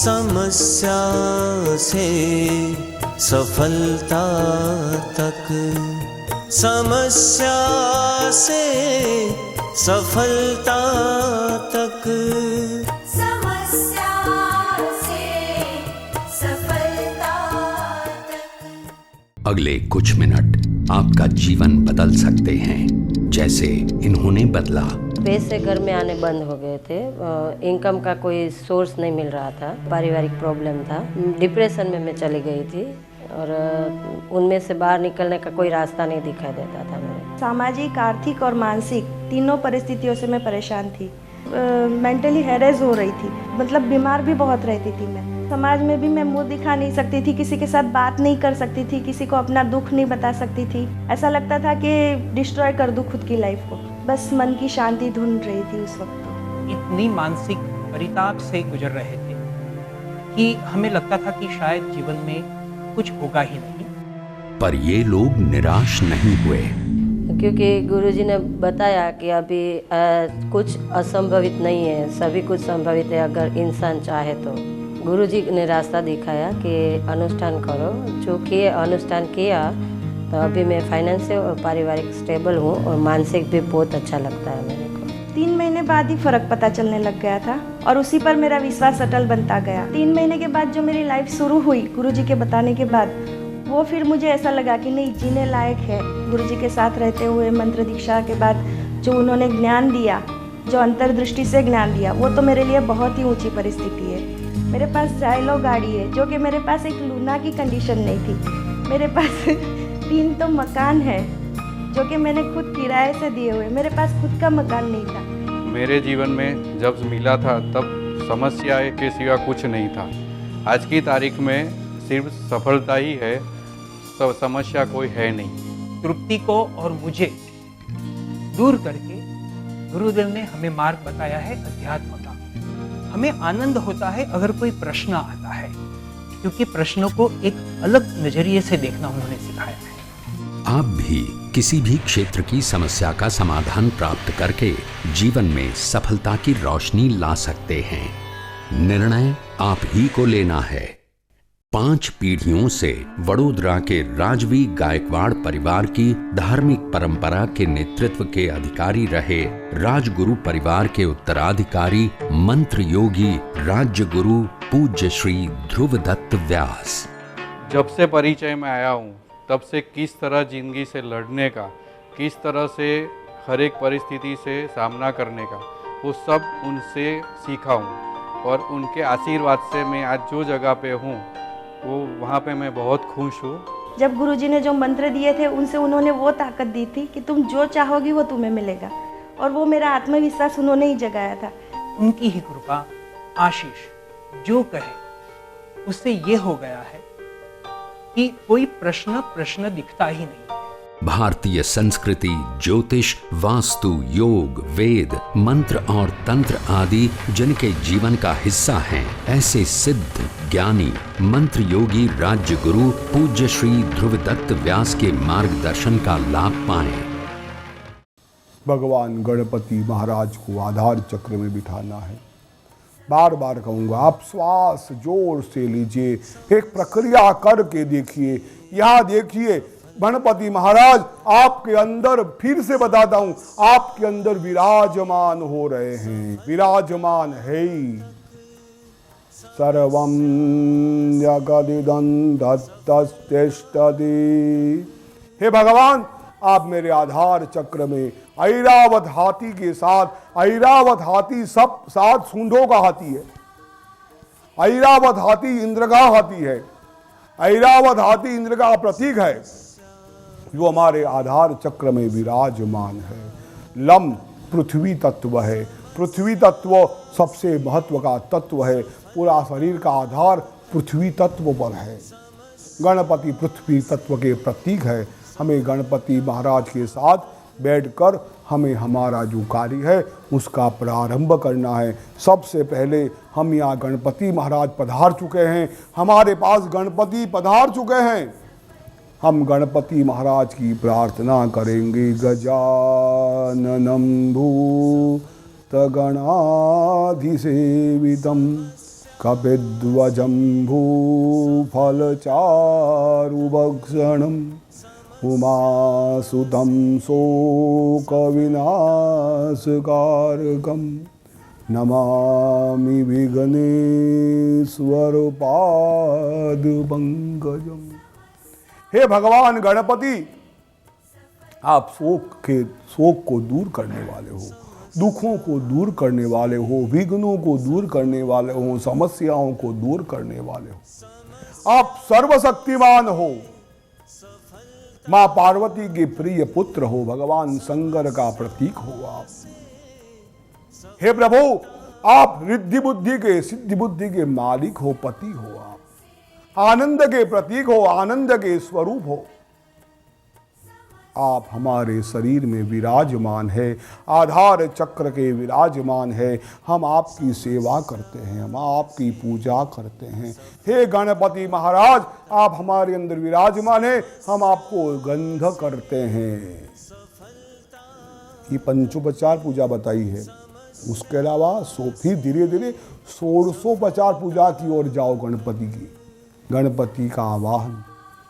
समस्या से सफलता तक, समस्या से सफलता तक, समस्या से सफलता तक। अगले कुछ मिनट आपका जीवन बदल सकते हैं, जैसे इन्होंने बदला। पैसे घर में आने बंद हो गए थे, इनकम का कोई सोर्स नहीं मिल रहा था, पारिवारिक प्रॉब्लम था, डिप्रेशन में मैं चली गई थी और उनमें से बाहर निकलने का कोई रास्ता नहीं दिखाई देता था मुझे। सामाजिक, आर्थिक और मानसिक तीनों परिस्थितियों से मैं परेशान थी। मेंटली हैरेस हो रही थी, मतलब बीमार भी बहुत रहती थी मैं। समाज में भी मैं मुंह दिखा नहीं सकती थी, किसी के साथ बात नहीं कर सकती थी, किसी को अपना दुख नहीं बता सकती थी। ऐसा लगता था कि डिस्ट्रॉय कर दूं खुद की लाइफ को। बस मन की शांति ढूंढ रही थी उस वक्त। इतनी मानसिक परिताप से गुजर रहे थे कि हमें लगता था कि शायद जीवन में कुछ होगा ही नहीं। पर ये लोग निराश नहीं हुए, क्योंकि गुरुजी ने बताया कि अभी कुछ असंभवित नहीं है, सभी कुछ संभवित है अगर इंसान चाहे तो। गुरुजी ने रास्ता दिखाया कि अनुष्ठान करो, जो किए अनुष्ठान किया तो अभी मैं फाइनेंशियल और पारिवारिक स्टेबल हूँ और मानसिक भी बहुत अच्छा लगता है मेरे को। 3 महीने बाद ही फर्क पता चलने लग गया था और उसी पर मेरा विश्वास अटल बनता गया। 3 महीने के बाद जो मेरी लाइफ शुरू हुई गुरुजी के बताने के बाद, वो फिर मुझे ऐसा लगा कि नहीं, जीने लायक है। गुरुजी के साथ रहते हुए मंत्र दीक्षा के बाद जो उन्होंने ज्ञान दिया, जो अंतर्दृष्टि से ज्ञान दिया, वो तो मेरे लिए बहुत ही ऊंची परिस्थिति है। मेरे पास जाइलो गाड़ी है, जो कि मेरे पास एक लूना की कंडीशन नहीं थी। मेरे पास 3 तो मकान है जो कि मैंने खुद किराए से दिए हुए। मेरे पास खुद का मकान नहीं था। मेरे जीवन में जब मिला था तब समस्याएं के सिवा कुछ नहीं था। आज की तारीख में सिर्फ सफलता ही है, समस्या कोई है नहीं। तृप्ति को और मुझे दूर करके गुरुदेव ने हमें मार्ग बताया है अध्यात्म का। हमें आनंद होता है अगर कोई प्रश्न आता है, क्योंकि प्रश्नों को एक अलग नजरिए से देखना उन्होंने सिखाया है। आप भी किसी भी क्षेत्र की समस्या का समाधान प्राप्त करके जीवन में सफलता की रोशनी ला सकते हैं। निर्णय आप ही को लेना है। 5 पीढ़ियों से वडोदरा के राजवी गायकवाड़ परिवार की धार्मिक परंपरा के नेतृत्व के अधिकारी रहे राजगुरु परिवार के उत्तराधिकारी मंत्र योगी राज्य गुरु पूज्य श्री ध्रुवदत्त व्यास। जब से परिचय में आया हूँ तब से किस तरह जिंदगी से लड़ने का, किस तरह से हर एक परिस्थिति से सामना करने का, वो सब उनसे सीखा हूँ और उनके आशीर्वाद से मैं आज जो जगह पे हूँ वो वहाँ पे मैं बहुत खुश हूँ। जब गुरुजी ने जो मंत्र दिए थे उनसे उन्होंने वो ताकत दी थी कि तुम जो चाहोगी वो तुम्हें मिलेगा, और वो मेरा आत्मविश्वास उन्होंने ही जगाया था। उनकी ही कृपा, आशीष, जो कहे उससे ये हो गया है कि कोई प्रश्न दिखता ही नहीं। भारतीय संस्कृति, ज्योतिष, वास्तु, योग, वेद, मंत्र और तंत्र आदि जिनके जीवन का हिस्सा हैं, ऐसे सिद्ध ज्ञानी मंत्र योगी राज्य गुरु पूज्य श्री ध्रुवदत्त व्यास के मार्गदर्शन का लाभ पाएं। भगवान गणपति महाराज को आधार चक्र में बिठाना है। बार बार कहूँगा, आप श्वास जोर से लीजिए, एक प्रक्रिया करके देखिए। यहाँ देखिए, गणपति महाराज आपके अंदर, फिर से बताता हूँ, आपके अंदर विराजमान हो रहे हैं, विराजमान है ही। सर्वं जगदिदं दत्तस्तेष्टति। हे भगवान, आप मेरे आधार चक्र में ऐरावत हाथी के साथ, ऐरावत हाथी सब 7 सूंढों का हाथी है। ऐरावत हाथी इंद्र का हाथी है। ऐरावत हाथी इंद्र का प्रतीक है, जो हमारे आधार चक्र में विराजमान है। लम पृथ्वी तत्व है। पृथ्वी तत्व सबसे महत्व का तत्व है। पूरा शरीर का आधार पृथ्वी तत्व पर है। गणपति पृथ्वी तत्व के प्रतीक है। हमें गणपति महाराज के साथ बैठकर हमें हमारा जो कार्य है उसका प्रारंभ करना है। सबसे पहले हम यहाँ गणपति महाराज पधार चुके हैं, हमारे पास गणपति पधार चुके हैं। हम गणपति महाराज की प्रार्थना करेंगे। गजाननं भूतगणाधिसेवितं कपिध्वजम्बूफलचारुभक्षणम् उमासुतं शोकविनाशकारकं नमामि विघ्नेश्वरपादपङ्कजम्। हे भगवान गणपति, आप शोक को दूर करने वाले हो, दुखों को दूर करने वाले हो, विघ्नों को दूर करने वाले हो, समस्याओं को दूर करने वाले हो। आप सर्वशक्तिमान हो, मां पार्वती के प्रिय पुत्र हो, भगवान शंकर का प्रतीक हो आप। हे प्रभु, आप रिद्धि बुद्धि के, सिद्धि बुद्धि के मालिक हो, पति हो आप, आनंद के प्रतीक हो, आनंद के स्वरूप हो। आप हमारे शरीर में विराजमान है, आधार चक्र के विराजमान है। हम आपकी सेवा करते हैं, हम आपकी पूजा करते हैं। हे गणपति महाराज, आप हमारे अंदर विराजमान है, हम आपको गंध करते हैं। ये पंचोपचार पूजा बताई है। उसके अलावा फिर धीरे धीरे 1650 पूजा की ओर जाओ गणपति की। गणपति का आवाहन,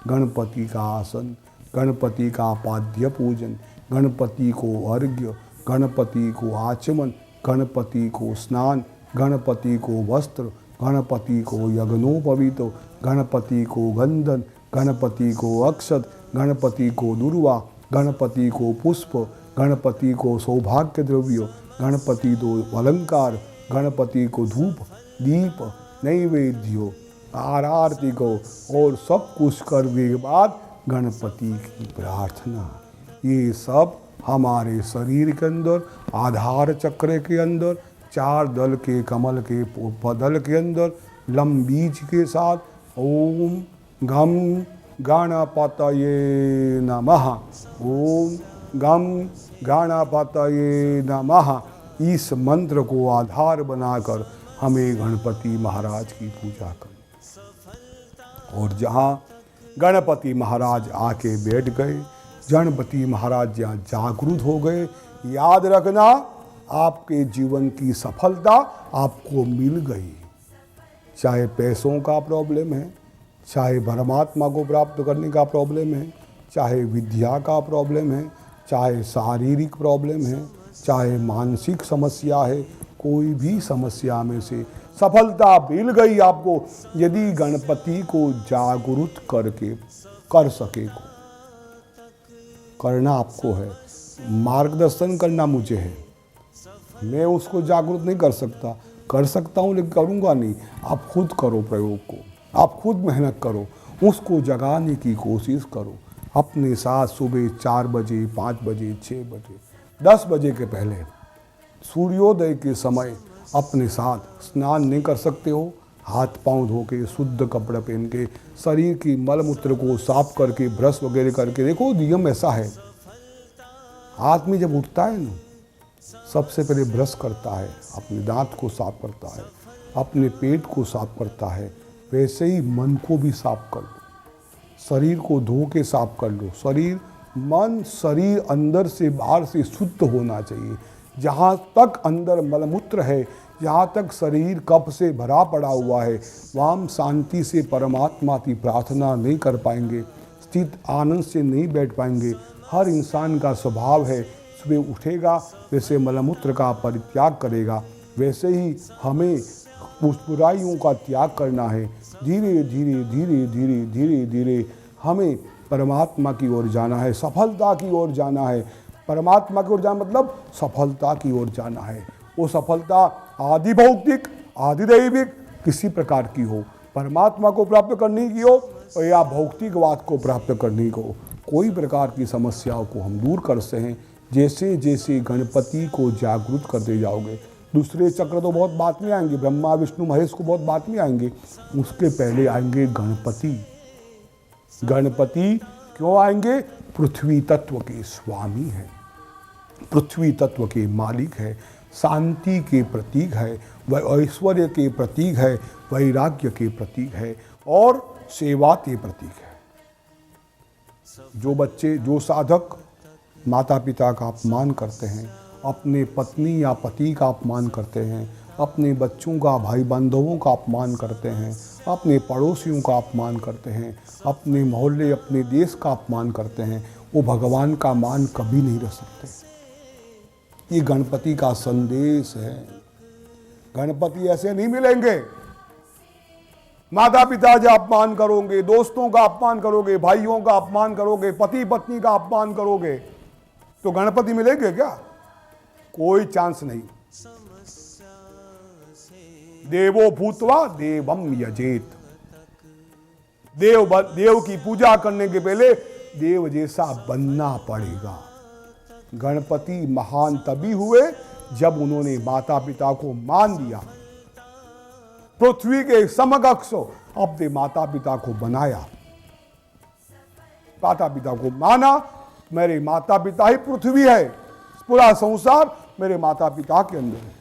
गणपति का आसन, गणपति का पाद्य पूजन, गणपति को अर्घ्य, गणपति को आचमन, गणपति को स्नान, गणपति को वस्त्र, गणपति को यज्ञोपवीत, गणपति को गंधन, गणपति को अक्षत, गणपति को दुर्वा, गणपति को पुष्प, गणपति को सौभाग्य द्रव्य, गणपति को अलंकार, गणपति को धूप दीप नैवेद्य आरती को, और सब कुछ करने के बाद गणपति की प्रार्थना। ये सब हमारे शरीर के अंदर, आधार चक्र के अंदर, 4 दल के कमल के पदल के अंदर लंबीज के साथ ओम गम गणपतये नमः, ओम गम गणपतये नमः, इस मंत्र को आधार बनाकर हमें गणपति महाराज की पूजा करनी। और जहाँ गणपति महाराज आके बैठ गए, गणपति महाराज यहाँ जागरूक हो गए, याद रखना आपके जीवन की सफलता आपको मिल गई। चाहे पैसों का प्रॉब्लम है, चाहे परमात्मा को प्राप्त करने का प्रॉब्लम है, चाहे विद्या का प्रॉब्लम है, चाहे शारीरिक प्रॉब्लम है, चाहे मानसिक समस्या है, कोई भी समस्या में से सफलता मिल गई आपको, यदि गणपति को जागरूक करके कर सके। करना आपको है, मार्गदर्शन करना मुझे है। मैं उसको जागरूक नहीं कर सकता हूँ लेकिन करूँगा नहीं। आप खुद करो प्रयोग को, आप खुद मेहनत करो, उसको जगाने की कोशिश करो। अपने साथ सुबह 4 बजे, 5 बजे, 6 बजे, 10 बजे के पहले सूर्योदय के समय अपने साथ स्नान नहीं कर सकते हो, हाथ पांव धो के, शुद्ध कपड़ा पहन के, शरीर की मलमूत्र को साफ करके, ब्रश वगैरह करके। देखो नियम ऐसा है, आदमी जब उठता है ना, सबसे पहले ब्रश करता है, अपने दांत को साफ करता है, अपने पेट को साफ करता है। वैसे ही मन को भी साफ कर लो, शरीर को धो के साफ कर लो। शरीर, मन, शरीर अंदर से बाहर से शुद्ध होना चाहिए। जहाँ तक अंदर मलमूत्र है, जहाँ तक शरीर कफ से भरा पड़ा हुआ है, वहाँ हम शांति से परमात्मा की प्रार्थना नहीं कर पाएंगे, स्थित आनंद से नहीं बैठ पाएंगे। हर इंसान का स्वभाव है, सुबह उठेगा वैसे मलमूत्र का परित्याग करेगा, वैसे ही हमें उस बुराइयों का त्याग करना है। धीरे धीरे धीरे धीरे धीरे धीरे हमें परमात्मा की ओर जाना है, सफलता की ओर जाना है। परमात्मा की ओर जाना मतलब सफलता की ओर जाना है। वो सफलता आदि भौतिक, आदि दैविक किसी प्रकार की हो, परमात्मा को प्राप्त करने की हो या भौतिकवाद को प्राप्त करने को, कोई प्रकार की समस्याओं को हम दूर कर सकते हैं। जैसे जैसे गणपति को जागरूक करते जाओगे, दूसरे चक्र तो बहुत बाद में आएंगे, ब्रह्मा विष्णु महेश को बहुत बाद में आएंगे, उसके पहले आएंगे गणपति। गणपति क्यों आएंगे? पृथ्वी तत्व के स्वामी है, पृथ्वी तत्व के मालिक है, शांति के प्रतीक है, वह ऐश्वर्य के प्रतीक है, वैराग्य के प्रतीक है और सेवा के प्रतीक है। जो बच्चे, जो साधक माता पिता का अपमान करते हैं, अपने पत्नी या पति का अपमान करते हैं, अपने बच्चों का, भाई बांधवों का अपमान करते हैं, अपने पड़ोसियों का अपमान करते हैं, अपने मोहल्ले, अपने देश का अपमान करते हैं, वो भगवान का मान कभी नहीं रख सकते। ये गणपति का संदेश है। गणपति ऐसे नहीं मिलेंगे। माता पिता का अपमान करोगे, दोस्तों का अपमान करोगे, भाइयों का अपमान करोगे, पति पत्नी का अपमान करोगे तो गणपति मिलेंगे क्या? कोई चांस नहीं। देवो भूतवा देवम यजेत। देव की पूजा करने के पहले देव जैसा बनना पड़ेगा। गणपति महान तभी हुए जब उन्होंने माता पिता को मान दिया, पृथ्वी के समकक्ष अपने माता पिता को बनाया, माता पिता को माना। मेरे माता पिता ही पृथ्वी है, पूरा संसार मेरे माता पिता के अंदर है।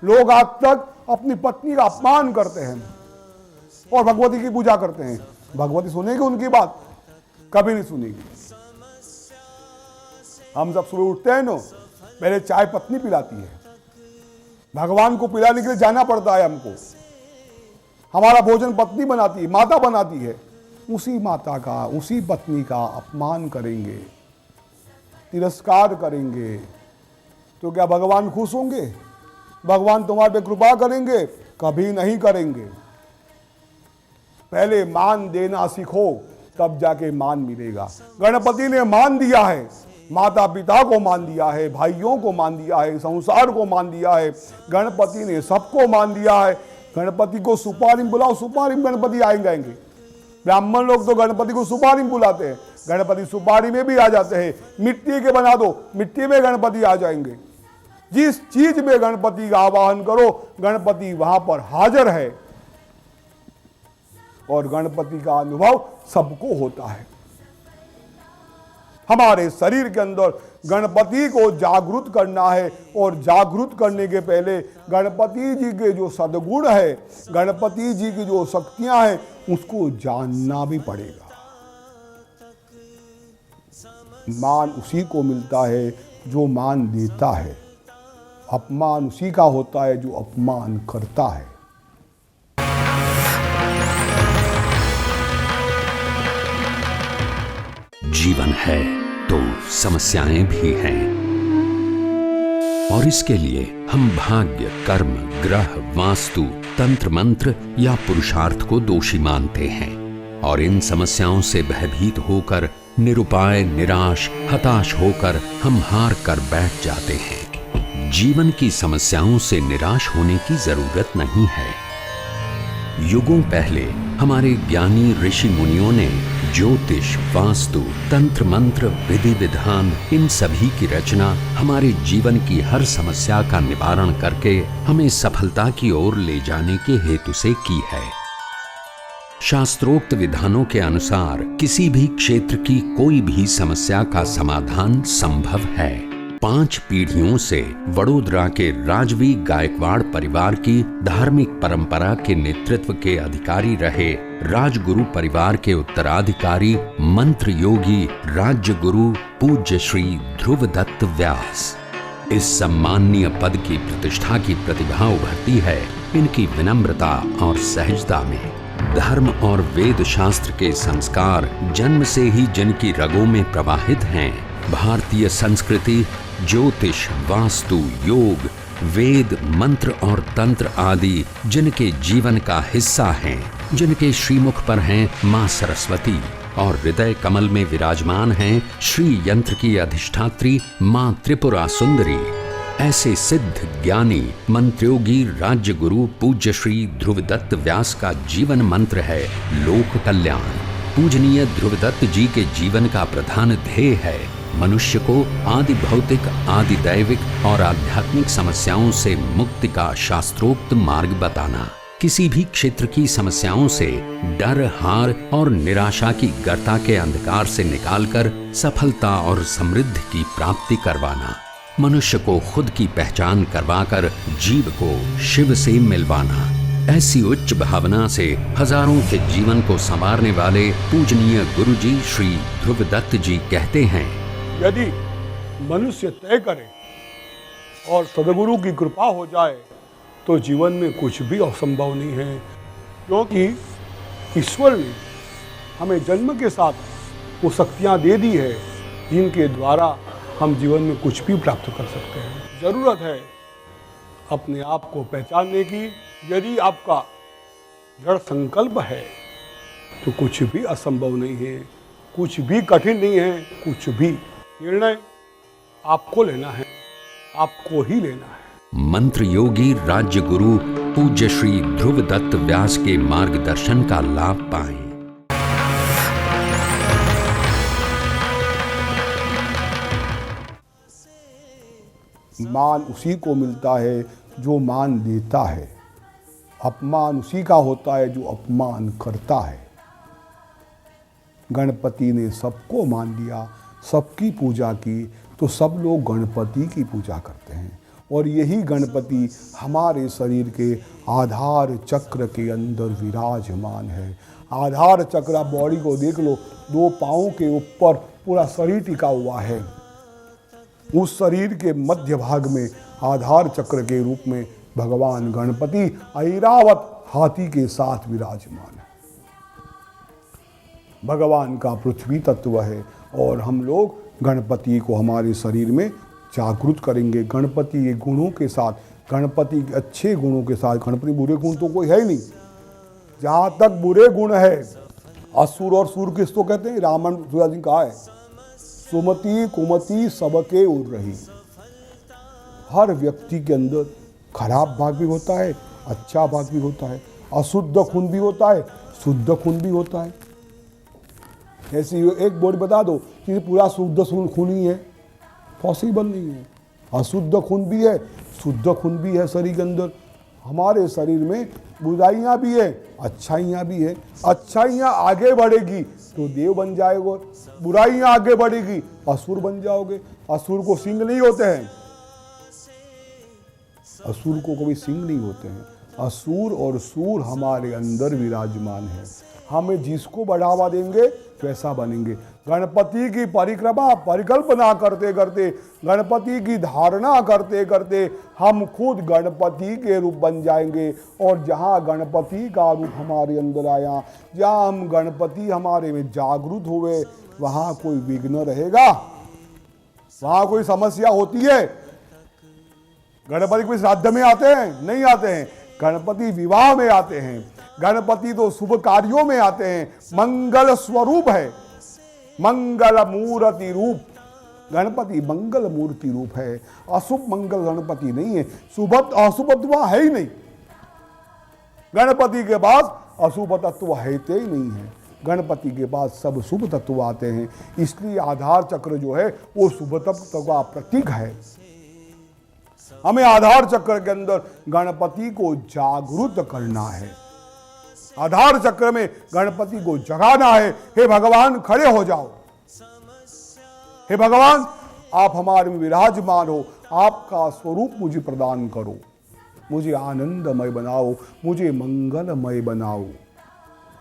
लोग आज तक अपनी पत्नी का अपमान करते हैं और भगवती की पूजा करते हैं। भगवती सुनेगी उनकी बात? कभी नहीं सुनेगी। हम जब सुबह उठते हैं ना, पहले चाय पत्नी पिलाती है, भगवान को पिलाने के लिए जाना पड़ता है हमको। हमारा भोजन पत्नी बनाती है, माता बनाती है। उसी माता का, उसी पत्नी का अपमान करेंगे, तिरस्कार करेंगे तो क्या भगवान खुश होंगे? भगवान तुम्हारे पे कृपा करेंगे? कभी नहीं करेंगे। पहले मान देना सीखो, तब जाके मान मिलेगा। गणपति ने मान दिया है, माता पिता को मान दिया है, भाइयों को मान दिया है, संसार को मान दिया है। गणपति ने सबको मान दिया है। गणपति को सुपारी में बुलाओ, सुपारी में गणपति आएंगे। ब्राह्मण लोग तो गणपति को सुपारी में बुलाते हैं, गणपति सुपारी में भी आ जाते हैं। मिट्टी के बना दो, मिट्टी में गणपति आ जाएंगे। जिस चीज में गणपति का आवाहन करो, गणपति वहां पर हाजिर है और गणपति का अनुभव सबको होता है। हमारे शरीर के अंदर गणपति को जागृत करना है और जागृत करने के पहले गणपति जी के जो सद्गुण है, गणपति जी की जो शक्तियां हैं, उसको जानना भी पड़ेगा। मान उसी को मिलता है जो मान देता है, अपमान उसी का होता है जो अपमान करता है। जीवन है तो समस्याएं भी हैं और इसके लिए हम भाग्य, कर्म, ग्रह, वास्तु, तंत्र मंत्र या पुरुषार्थ को दोषी मानते हैं और इन समस्याओं से भयभीत होकर, निरुपाय, निराश, हताश होकर हम हार कर बैठ जाते हैं। जीवन की समस्याओं से निराश होने की जरूरत नहीं है। युगों पहले हमारे ज्ञानी ऋषि मुनियों ने ज्योतिष, वास्तु, तंत्र मंत्र, विधि विधान, इन सभी की रचना हमारे जीवन की हर समस्या का निवारण करके हमें सफलता की ओर ले जाने के हेतु से की है। शास्त्रोक्त विधानों के अनुसार किसी भी क्षेत्र की कोई भी समस्या का समाधान संभव है। 5 पीढ़ियों से वडोदरा के राजवी गायकवाड़ परिवार की धार्मिक परंपरा के नेतृत्व के अधिकारी रहे राजगुरु परिवार के उत्तराधिकारी मंत्र योगी राज्य गुरु पूज्य श्री ध्रुवदत्त व्यास। इस सम्माननीय पद की प्रतिष्ठा की प्रतिभा उभरती है इनकी विनम्रता और सहजता में। धर्म और वेद शास्त्र के संस्कार जन्म से ही जिनकी रगों में प्रवाहित हैं, भारतीय संस्कृति, ज्योतिष, वास्तु, योग, वेद, मंत्र और तंत्र आदि जिनके जीवन का हिस्सा हैं, जिनके श्रीमुख पर हैं मां सरस्वती और हृदय कमल में विराजमान हैं श्री यंत्र की अधिष्ठात्री मां त्रिपुरा सुंदरी, ऐसे सिद्ध ज्ञानी मंत्रोगी राज्य गुरु पूज्य श्री ध्रुवदत्त व्यास का जीवन मंत्र है लोक कल्याण। पूजनीय ध्रुवदत्त जी के जीवन का प्रधान ध्येय है मनुष्य को आदि भौतिक, आदि दैविक और आध्यात्मिक समस्याओं से मुक्ति का शास्त्रोक्त मार्ग बताना। किसी भी क्षेत्र की समस्याओं से डर, हार और निराशा की गर्ता के अंधकार से निकालकर सफलता और समृद्धि की प्राप्ति करवाना। मनुष्य को खुद की पहचान करवाकर जीव को शिव से मिलवाना। ऐसी उच्च भावना से हजारों के जीवन को संवारने वाले पूजनीय गुरुजी श्री ध्रुवदत्त जी कहते हैं, यदि मनुष्य तय करे और सदगुरु की कृपा हो जाए तो जीवन में कुछ भी असंभव नहीं है, क्योंकि ईश्वर ने हमें जन्म के साथ वो शक्तियाँ दे दी है जिनके द्वारा हम जीवन में कुछ भी प्राप्त कर सकते हैं। ज़रूरत है अपने आप को पहचानने की। यदि आपका दृढ़ संकल्प है तो कुछ भी असंभव नहीं है, कुछ भी कठिन नहीं है। कुछ भी निर्णय आपको लेना है, आपको ही लेना है। मंत्र योगी राज्य गुरु पूज्य श्री ध्रुव दत्त व्यास के मार्गदर्शन का लाभ पाएं। मान उसी को मिलता है जो मान देता है, अपमान उसी का होता है जो अपमान करता है। गणपति ने सबको मान लिया, सबकी पूजा की, तो सब लोग गणपति की पूजा करते हैं। और यही गणपति हमारे शरीर के आधार चक्र के अंदर विराजमान है। आधार चक्र, आप बॉडी को देख लो, 2 पाँव के ऊपर पूरा शरीर टिका हुआ है। उस शरीर के मध्य भाग में आधार चक्र के रूप में भगवान गणपति ऐरावत हाथी के साथ विराजमान है। भगवान का पृथ्वी तत्व है और हम लोग गणपति को हमारे शरीर में जागृत करेंगे। गणपति के गुणों के साथ, गणपति के अच्छे गुणों के साथ, गणपति बुरे गुण तो कोई है ही नहीं। जहाँ तक बुरे गुण है, असुर और सूर किसको कहते हैं? रावण सूर्य जी कहा है, सुमति कुमति सबके उड़ रही। हर व्यक्ति के अंदर खराब भाग भी होता है, अच्छा भाग भी होता है, अशुद्ध खून भी होता है, शुद्ध खून भी होता है। ऐसी एक बोर्ड बता दो कि पूरा शुद्ध खून ही है, पॉसिबल नहीं है। अशुद्ध खून भी है, शुद्ध खून भी है शरीर के अंदर। हमारे शरीर में बुराइयाँ भी है, अच्छाइयाँ भी है। अच्छाइयाँ आगे बढ़ेगी तो देव बन जाएगा, बुराइयाँ आगे बढ़ेगी असुर बन जाओगे। असुर को सिंह नहीं होते हैं, असुर को कभी सिंह नहीं होते हैं। असुर और सूर हमारे अंदर विराजमान है। हमें जिसको बढ़ावा देंगे वैसा बनेंगे। गणपति की परिक्रमा, परिकल्पना करते करते, गणपति की धारणा करते करते हम खुद गणपति के रूप बन जाएंगे। और जहाँ गणपति का रूप हमारे अंदर आया, जहाँ हम गणपति हमारे में जागृत हुए, वहाँ कोई विघ्न रहेगा? वहाँ कोई समस्या होती है? गणपति कोई श्राद्ध में आते हैं? नहीं आते हैं। गणपति विवाह में आते हैं, गणपति तो शुभ कार्यों में आते हैं। मंगल स्वरूप है, मंगल मूर्ति रूप गणपति, मंगल मूर्ति रूप है। अशुभ मंगल गणपति नहीं है, शुभ अशुभ तत्व है ही नहीं। गणपति के पास अशुभ तत्व है ही नहीं है। गणपति के पास सब शुभ तत्व आते हैं। इसलिए आधार चक्र जो है वो शुभ तत्व का प्रतीक है। हमें आधार चक्र के अंदर गणपति को जागृत करना है। आधार चक्र में गणपति को जगाना है। हे भगवान, खड़े हो जाओ। हे भगवान, आप हमारे में विराजमान हो, आपका स्वरूप मुझे प्रदान करो, मुझे आनंदमय बनाओ, मुझे मंगलमय बनाओ,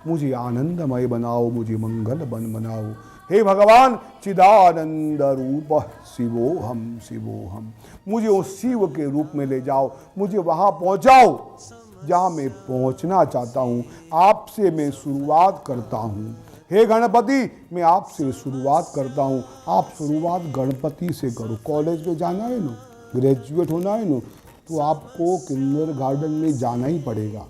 मुझे आनंदमय बनाओ, मुझे मंगल बनाओ। हे भगवान, चिदानंद रूप शिवोहम शिवोहम, मुझे उस शिव के रूप में ले जाओ, मुझे वहाँ पहुँचाओ जहाँ मैं पहुँचना चाहता हूँ। आपसे मैं शुरुआत करता हूँ। हे गणपति, मैं आपसे शुरुआत करता हूँ। आप शुरुआत गणपति से करो। कॉलेज में जाना है ना, ग्रेजुएट होना है ना, तो आपको किंडरगार्टन में जाना ही पड़ेगा,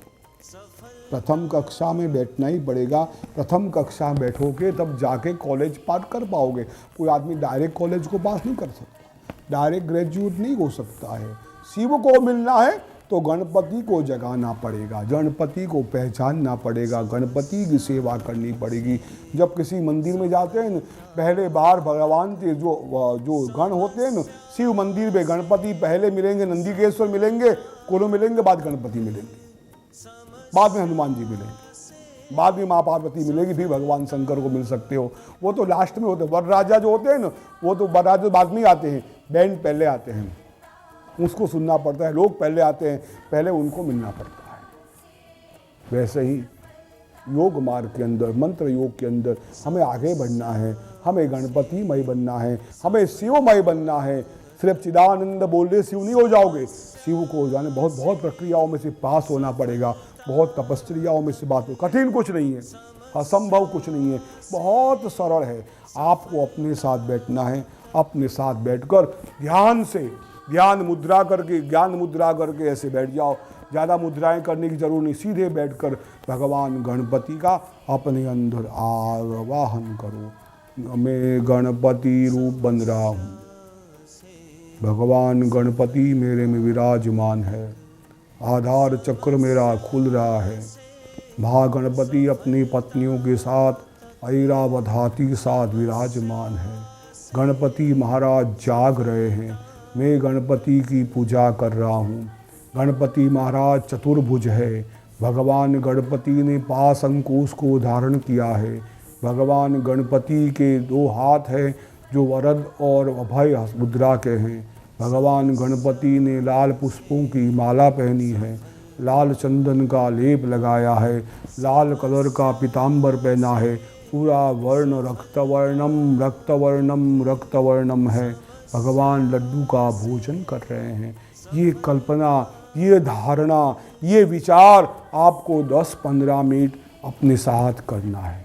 प्रथम कक्षा में बैठना ही पड़ेगा। प्रथम कक्षा में बैठोगे तब जाके कॉलेज पास कर पाओगे। कोई आदमी डायरेक्ट कॉलेज को पास नहीं कर सकता, डायरेक्ट ग्रेजुएट नहीं हो सकता है। शिव को मिलना है तो गणपति को जगाना पड़ेगा, गणपति को पहचानना पड़ेगा, गणपति की सेवा करनी पड़ेगी। जब किसी मंदिर में जाते हैं न, पहले बार भगवान के जो गण होते हैं न, शिव मंदिर में गणपति पहले मिलेंगे, नंदीकेश्वर मिलेंगे, कुरु मिलेंगे, बाद गणपति मिलेंगे, बाद में हनुमान जी मिलेंगे, बाद में माँ पार्वती मिलेगी, फिर भगवान शंकर को मिल सकते हो। वो तो लास्ट में होते हैं। वरराजा जो होते हैं ना, वो तो वरराजा बाद में आते हैं, बैंड पहले आते हैं, उसको सुनना पड़ता है। लोग पहले आते हैं, पहले उनको मिलना पड़ता है। वैसे ही योग मार्ग के अंदर, मंत्र योग के अंदर हमें आगे बढ़ना है, हमें गणपतिमय बनना है, हमें शिवमय बनना है। सिर्फ चिदानंद बोलने शिव नहीं हो जाओगे। शिव को हो जाने बहुत बहुत प्रक्रियाओं में से पास होना पड़ेगा, बहुत तपस्याओं में से बात हो। कठिन कुछ नहीं है, असंभव कुछ नहीं है, बहुत सरल है। आपको अपने साथ बैठना है, अपने साथ बैठकर ध्यान से ज्ञान मुद्रा करके ऐसे बैठ जाओ। ज़्यादा मुद्राएं करने की जरूरत नहीं, सीधे बैठकर भगवान गणपति का अपने अंदर आवाहन करो। मैं गणपति रूप बन रहा हूँ, भगवान गणपति मेरे में विराजमान है, आधार चक्र मेरा खुल रहा है। महागणपति अपनी पत्नियों के साथ ऐरावत हाथी के साथ विराजमान है। गणपति महाराज जाग रहे हैं, मैं गणपति की पूजा कर रहा हूँ। गणपति महाराज चतुर्भुज है, भगवान गणपति ने पास अंकुश को धारण किया है। भगवान गणपति के 2 हाथ हैं जो वरद और अभय मुद्रा के हैं। भगवान गणपति ने लाल पुष्पों की माला पहनी है, लाल चंदन का लेप लगाया है, लाल कलर का पीताम्बर पहना है, पूरा वर्ण रक्तवर्णम है। भगवान लड्डू का भोजन कर रहे हैं। ये कल्पना, ये धारणा, ये विचार आपको 10-15 मिनट अपने साथ करना है।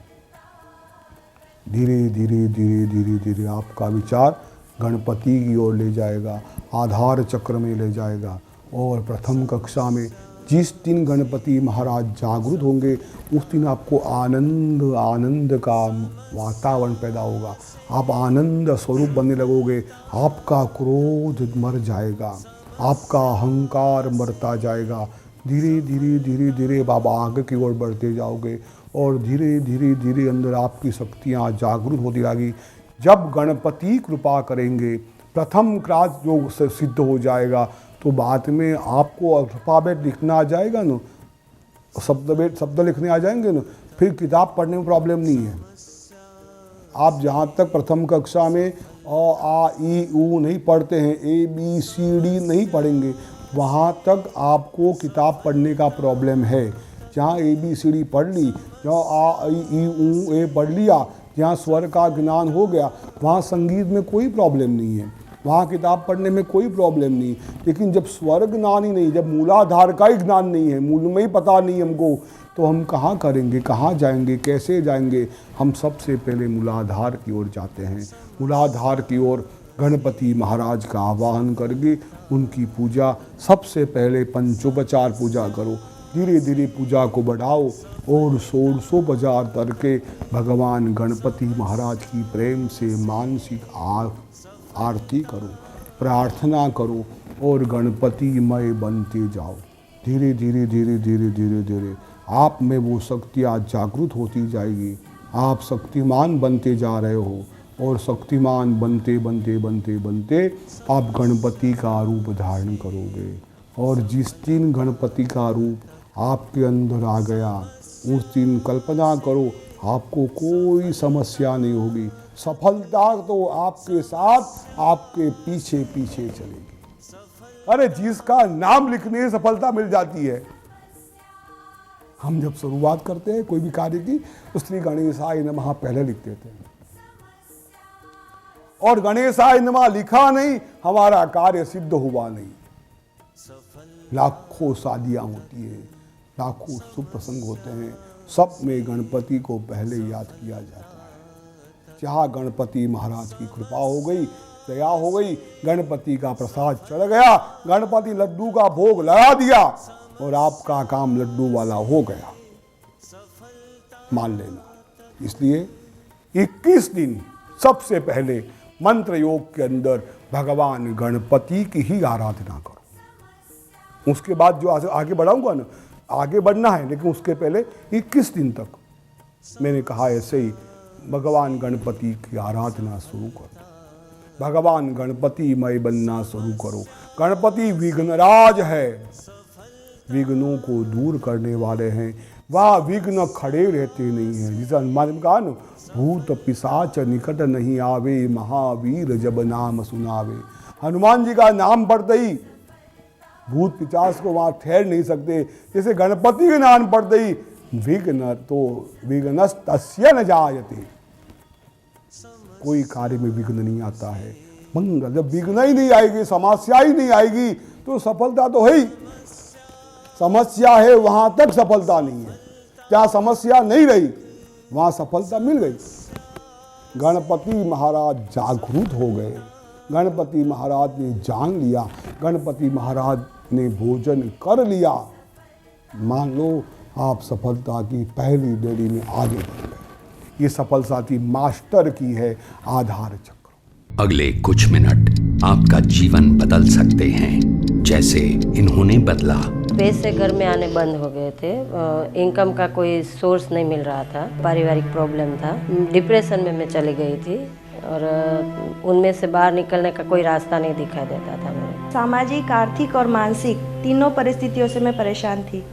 धीरे धीरे आपका विचार गणपति की ओर ले जाएगा, आधार चक्र में ले जाएगा। और प्रथम कक्षा में जिस दिन गणपति महाराज जागृत होंगे उस दिन आपको आनंद का वातावरण पैदा होगा। आप आनंद स्वरूप बनने लगोगे। आपका क्रोध मर जाएगा, आपका अहंकार मरता जाएगा। धीरे धीरे बाबा आगे की ओर बढ़ते जाओगे और धीरे धीरे अंदर आपकी शक्तियाँ जागृत होती जाएगी। जब गणपति कृपा करेंगे, प्रथम क्लास जो सिद्ध हो जाएगा, तो बाद में आपको अल्फ़ाबेट लिखना आ जाएगा ना, शब्द लिखने आ जाएंगे ना, फिर किताब पढ़ने में प्रॉब्लम नहीं है। आप जहाँ तक प्रथम कक्षा में अ आ ई ऊ नहीं पढ़ते हैं, ABCD नहीं पढ़ेंगे, वहाँ तक आपको किताब पढ़ने का प्रॉब्लम है। जहाँ ABCD पढ़ ली, जहाँ आ ई ऊ ए पढ़ लिया, जहाँ स्वर का ज्ञान हो गया, वहाँ संगीत में कोई प्रॉब्लम नहीं है, वहाँ किताब पढ़ने में कोई प्रॉब्लम नहीं। लेकिन जब स्वर ज्ञान ही नहीं, जब मूलाधार का ही ज्ञान नहीं है, मूल में ही पता नहीं हमको, तो हम कहाँ करेंगे, कहाँ जाएंगे, कैसे जाएंगे? हम सबसे पहले मूलाधार की ओर जाते हैं। मूलाधार की ओर गणपति महाराज का आवाहन करके उनकी पूजा, सबसे पहले पंचोपचार पूजा करो। धीरे धीरे पूजा को बढ़ाओ और षोडशोपचार करके भगवान गणपति महाराज की प्रेम से मानसिक आरती करो, प्रार्थना करो और गणपतिमय बनते जाओ। धीरे धीरे आप में वो शक्तियाँ जागृत होती जाएगी। आप शक्तिमान बनते जा रहे हो और शक्तिमान बनते आप गणपति का रूप धारण करोगे। और जिस दिन गणपति का रूप आपके अंदर आ गया, उस दिन कल्पना करो आपको कोई समस्या नहीं होगी। सफलता तो आपके साथ, आपके पीछे चलेगी। अरे जिसका नाम लिखने से सफलता मिल जाती है। हम जब शुरुआत करते हैं कोई भी कार्य की, तो श्री गणेशाय नमः पहले लिख देते हैं, और गणेशाय नमः लिखा नहीं, हमारा कार्य सिद्ध हुआ नहीं। लाखों शादियां होती है, लाखों शुभ प्रसंग होते हैं, सब में गणपति को पहले याद किया जाता है। जहाँ गणपति महाराज की कृपा हो गई, दया हो गई, गणपति का प्रसाद चढ़ गया, गणपति लड्डू का भोग लगा दिया और आपका काम लड्डू वाला हो गया, मान लेना। इसलिए 21 दिन सबसे पहले मंत्र योग के अंदर भगवान गणपति की ही आराधना करो। उसके बाद जो आगे बढ़ाऊंगा ना, आगे बढ़ना है, लेकिन उसके पहले 21 दिन तक मैंने कहा ऐसे ही भगवान गणपति की आराधना शुरू करो। भगवान गणपतिमय बनना शुरू करो। गणपति विघ्नराज है, विघ्नों को दूर करने वाले हैं। वह विघ्न खड़े रहते नहीं हैं। जिसे हनुमान ने कहा ना, भूत पिशाच निकट नहीं आवे, महावीर जब नाम सुनावे। हनुमान जी का नाम पढ़ते ही भूत पिशाच को वहाँ ठहर नहीं सकते। जैसे गणपति के नाम पढ़ते ही विघ्न तो विघ्नस्तस्य न जायते, कोई कार्य में विघ्न नहीं आता है। मंगल। जब विघ्न ही नहीं आएगी, समस्या ही नहीं आएगी, तो सफलता तो है ही। समस्या है वहां तक सफलता नहीं है। क्या समस्या नहीं रही, वहां सफलता मिल गई। गणपति महाराज जागरूक हो गए, गणपति महाराज ने जान लिया, गणपति महाराज ने भोजन कर लिया। मान लो आप सफलता की पहली बेड़ी में आगे बढ़ गए। ये सफलता की मास्टर की है आधार चक्र। अगले कुछ मिनट आपका जीवन बदल सकते हैं, जैसे इन्होंने बदला। पैसे घर में आने बंद हो गए थे, इनकम का कोई सोर्स नहीं मिल रहा था, पारिवारिक प्रॉब्लम था, डिप्रेशन में मैं चली गई थी और उनमें से बाहर निकलने का कोई रास्ता नहीं दिखाई देता था मुझे। सामाजिक, आर्थिक और मानसिक तीनों परिस्थितियों से मैं परेशान थी।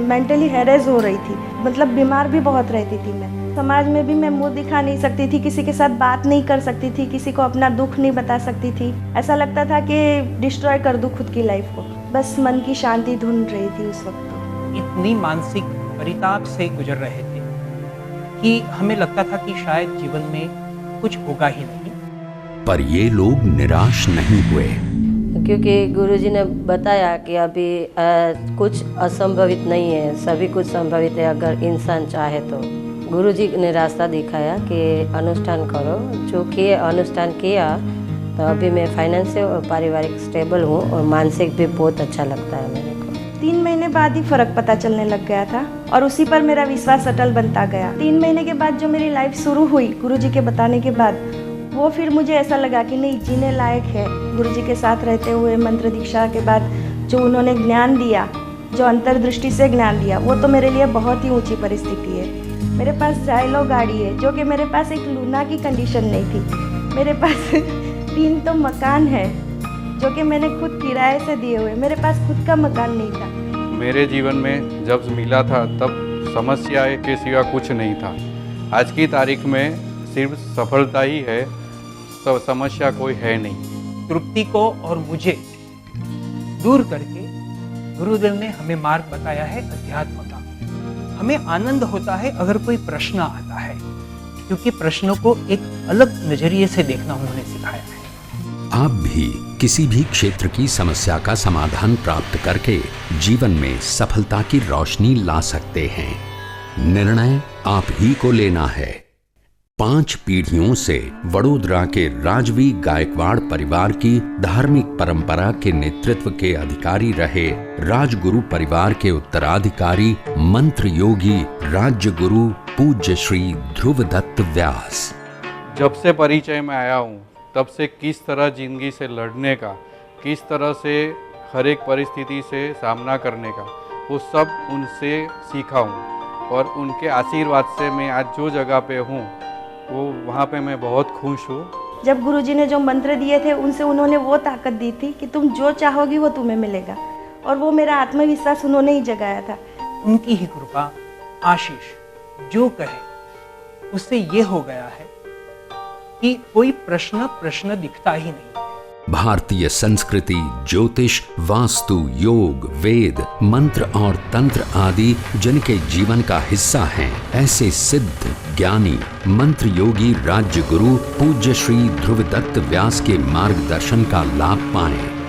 मेंटली हैरेस हो रही थी, मतलब बीमार भी बहुत रहती थी मैं। समाज में भी मैं मुंह दिखा नहीं सकती थी, किसी के साथ बात नहीं कर सकती थी, किसी को अपना दुख नहीं बता सकती थी। ऐसा लगता था कि डिस्ट्रॉय कर दूं खुद की लाइफ को। बस मन की शांति ढूंढ रही थी उस वक्त। इतनी मानसिक परिताप से गुजर रहे थे कि हमें लगता था कि शायद जीवन में कुछ होगा ही नहीं। पर ये लोग निराश नहीं हुए, क्योंकि गुरुजी ने बताया कि अभी कुछ असंभवित नहीं है, सभी कुछ संभवित है अगर इंसान चाहे तो। गुरुजी ने रास्ता दिखाया कि अनुष्ठान करो, जो किए अनुष्ठान किया तो अभी मैं फाइनेंशियल और पारिवारिक स्टेबल हूँ और मानसिक भी बहुत अच्छा लगता है मेरे को। 3 महीने बाद ही फर्क पता चलने लग गया था और उसी पर मेरा विश्वास अटल बनता गया। 3 महीने के बाद जो मेरी लाइफ शुरू हुई गुरुजी के बताने के बाद, वो फिर मुझे ऐसा लगा कि नहीं, जीने लायक है। गुरुजी के साथ रहते हुए मंत्र दीक्षा के बाद जो उन्होंने ज्ञान दिया, जो अंतर्दृष्टि से ज्ञान दिया, वो तो मेरे लिए बहुत ही ऊंची परिस्थिति है। मेरे पास जाइलो गाड़ी है, जो कि मेरे पास एक लूना की कंडीशन नहीं थी। मेरे पास 3 तो मकान है जो कि मैंने खुद किराए से दिए हुए। मेरे पास खुद का मकान नहीं था। मेरे जीवन में जब मिला था तब समस्याएं के सिवा कुछ नहीं था। आज की तारीख में सिर्फ सफलता ही है, समस्या कोई है नहीं। तृप्ति को और मुझे दूर करके गुरुदेव ने हमें मार्ग बताया है अध्यात्म का। हमें आनंद होता है अगर कोई प्रश्न आता है, क्योंकि प्रश्नों को एक अलग नजरिए से देखना उन्होंने सिखाया है। आप भी किसी भी क्षेत्र की समस्या का समाधान प्राप्त करके जीवन में सफलता की रोशनी ला सकते हैं। निर्णय आप ही को लेना है। 5 पीढ़ियों से वडोदरा के राजवी गायकवाड़ परिवार की धार्मिक परंपरा के नेतृत्व के अधिकारी रहे राजगुरु परिवार के उत्तराधिकारी मंत्र योगी राज्य गुरु पूज्य श्री ध्रुव दत्त व्यास। जब से परिचय में आया हूँ तब से किस तरह जिंदगी से लड़ने का, किस तरह से हर एक परिस्थिति से सामना करने का, वो सब उनसे सीखा हूँ और उनके आशीर्वाद से मैं आज जो जगह पे हूँ वो वहाँ पे मैं बहुत खुश हूँ। जब गुरुजी ने जो मंत्र दिए थे उनसे उन्होंने वो ताकत दी थी कि तुम जो चाहोगी वो तुम्हें मिलेगा, और वो मेरा आत्मविश्वास उन्होंने ही जगाया था। उनकी ही कृपा, आशीष, जो कहे उससे ये हो गया है कि कोई प्रश्न दिखता ही नहीं। भारतीय संस्कृति, ज्योतिष, वास्तु, योग, वेद, मंत्र और तंत्र आदि जिनके जीवन का हिस्सा हैं, ऐसे सिद्ध ज्ञानी मंत्र योगी राज्य गुरु पूज्य श्री ध्रुव दत्त व्यास के मार्गदर्शन का लाभ पाएं।